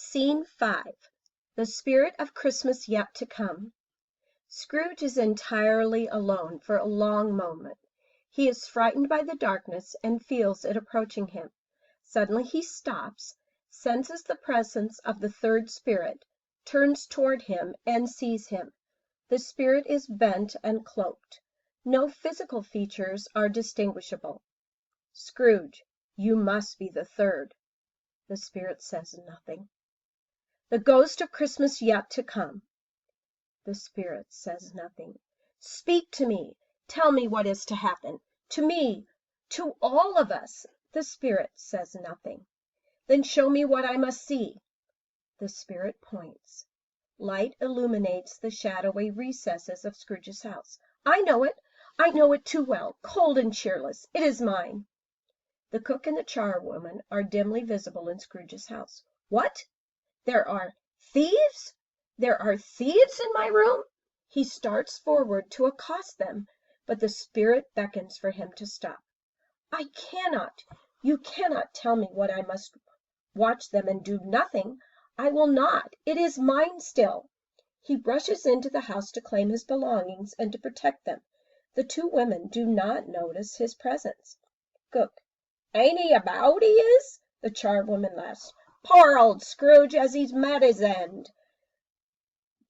Scene 5. The Spirit of Christmas Yet to Come. Scrooge is entirely alone for a long moment. He is frightened by the darkness and feels it approaching him. Suddenly he stops, senses the presence of the third spirit, turns toward him, and sees him. The spirit is bent and cloaked. No physical features are distinguishable. Scrooge, you must be the third. The spirit says nothing. The ghost of Christmas Yet to Come. The spirit says nothing. Speak to me. Tell me what is to happen. To me, to all of us. The spirit says nothing. Then show me what I must see. The spirit points. Light illuminates the shadowy recesses of Scrooge's house. I know it too well. Cold and cheerless. It is mine. The cook and the charwoman are dimly visible in Scrooge's house. What? There are thieves? There are thieves in my room? He starts forward to accost them, but the spirit beckons for him to stop. I cannot. You cannot tell me what I must watch them and do nothing. I will not. It is mine still. He rushes into the house to claim his belongings and to protect them. The two women do not notice his presence. Cook. Ain't he about, he is? The charwoman laughs. Poor old Scrooge, as he's met his end.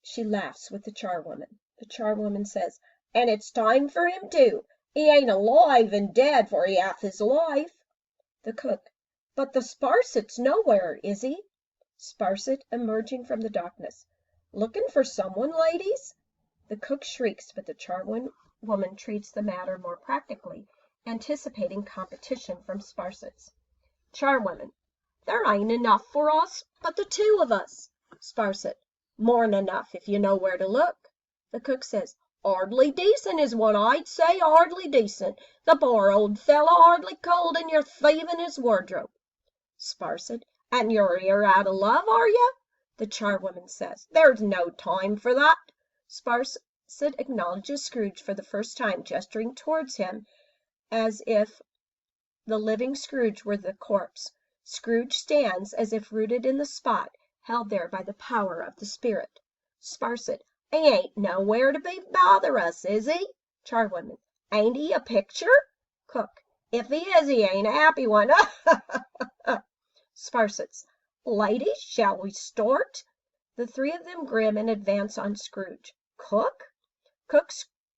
She laughs with the charwoman. The charwoman says, and it's time for him too. He ain't alive and dead for half his life. The cook. But the Sparsit's nowhere, is he? Sparsit emerging from the darkness. Looking for someone, ladies? The cook shrieks, but the charwoman treats the matter more practically, anticipating competition from Sparsits. Charwoman. There ain't enough for us, but the two of us. Sparsit. More'n enough if you know where to look. The cook says, hardly decent is what I'd say, hardly decent. The poor old fellow hardly cold, and you're thieving his wardrobe. Sparsit. And you're here out of love, are you? The charwoman says, there's no time for that. Sparsit acknowledges Scrooge for the first time, gesturing towards him as if the living Scrooge were the corpse. Scrooge stands as if rooted in the spot, held there by the power of the spirit. Sparsit. He ain't nowhere to be bother us, is he? Charwoman. Ain't he a picture? Cook. If he is, he ain't a happy one. Sparsits. Ladies, shall we start? The three of them grin and advance on Scrooge. Cook? Cook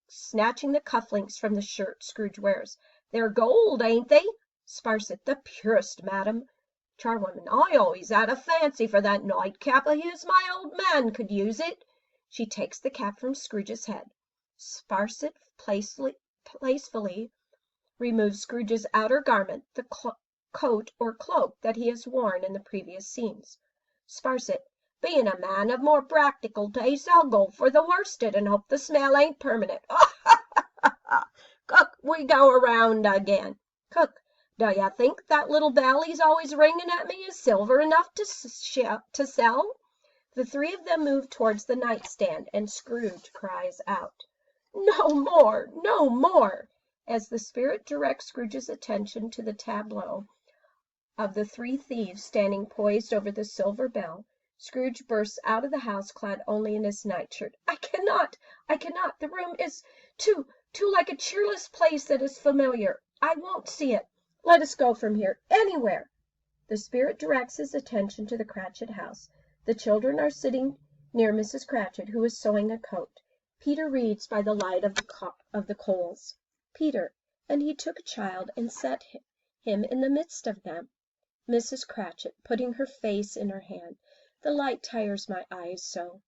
snatching the cufflinks from the shirt Scrooge wears. They're gold, ain't they? Sparsit. The purest, madam. Charwoman. I always had a fancy for that nightcap of his. My old man could use it. She takes the cap from Scrooge's head. Sparsit playfully removes Scrooge's outer garment, the coat or cloak that he has worn in the previous scenes. Sparsit. Being a man of more practical taste, I'll go for the worsted and hope the smell ain't permanent. Cook, we go around again. Cook. Do you think that little bell he's always ringing at me is silver enough to sell? The three of them move towards the nightstand, and Scrooge cries out, no more, no more! As the spirit directs Scrooge's attention to the tableau of the three thieves standing poised over the silver bell, Scrooge bursts out of the house clad only in his nightshirt. I cannot! The room is too like a cheerless place that is familiar. I won't see it. Let us go from here, anywhere. The spirit directs his attention to the Cratchit house. The children are sitting near Mrs. Cratchit, who is sewing a coat. Peter reads by the light of the coals. Peter. And he took a child and set him in the midst of them. Mrs. Cratchit, putting her face in her hand. The light tires my eyes so.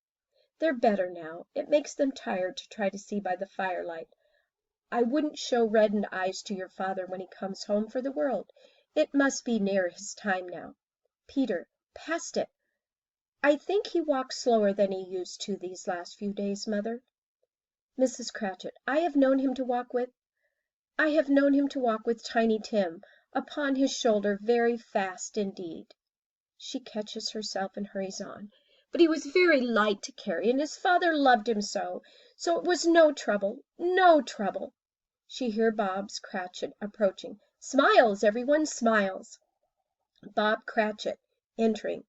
They're better now. It makes them tired to try to see by the firelight. I wouldn't show reddened eyes to your father when he comes home for the world. It must be near his time now. Peter. Past it. I think he walks slower than he used to these last few days, Mother. Mrs. Cratchit. I have known him to walk with Tiny Tim upon his shoulder very fast indeed. She catches herself and hurries on. But he was very light to carry, and his father loved him so it was no trouble, no trouble. She hears Bob Cratchit approaching. Smiles, everyone, smiles. Bob Cratchit entering.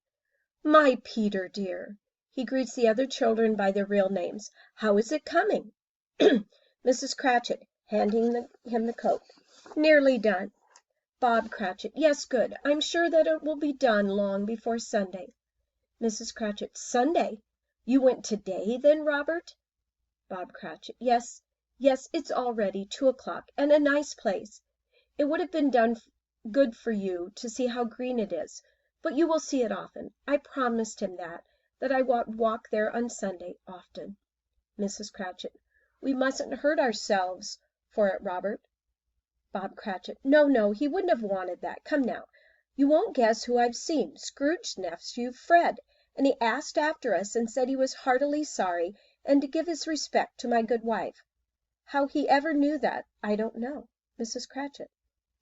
My Peter dear. He greets the other children by their real names. How is it coming? Mrs. Cratchit, handing him the coat. Nearly done. Bob Cratchit. Yes, good. I'm sure that it will be done long before Sunday. Mrs. Cratchit. Sunday? You went today, then, Robert? Bob Cratchit. Yes, it's all ready. 2 o'clock, and a nice place. It would have been good for you to see how green it is, but you will see it often. I promised him that I would walk there on Sunday often. Mrs. Cratchit. We mustn't hurt ourselves for it, Robert. Bob Cratchit. No, he wouldn't have wanted that. Come now, you won't guess who I've seen. Scrooge's nephew, Fred, and he asked after us and said he was heartily sorry and to give his respect to my good wife. How he ever knew that, I don't know. Mrs. Cratchit.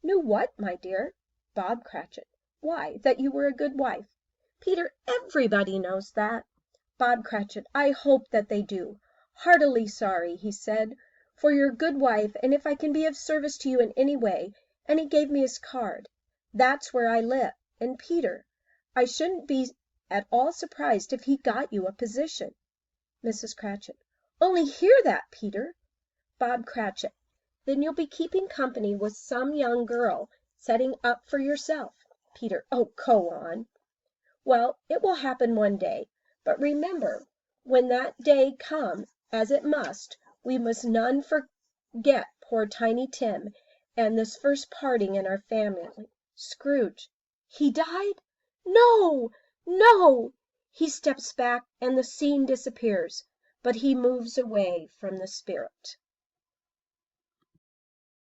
Knew what, my dear? Bob Cratchit. Why, that you were a good wife. Peter, everybody knows that. Bob Cratchit. I hope that they do. Heartily sorry, he said, for your good wife, and if I can be of service to you in any way, and he gave me his card. That's where I live. And Peter, I shouldn't be at all surprised if he got you a position. Mrs. Cratchit. Only hear that, Peter. Bob Cratchit. Then you'll be keeping company with some young girl, setting up for yourself. Peter. Oh, go on. Well, it will happen one day, but remember, when that day come, as it must, we must none forget poor Tiny Tim, and this first parting in our family. Scrooge. He died? No, no! He steps back, and the scene disappears, but he moves away from the spirit.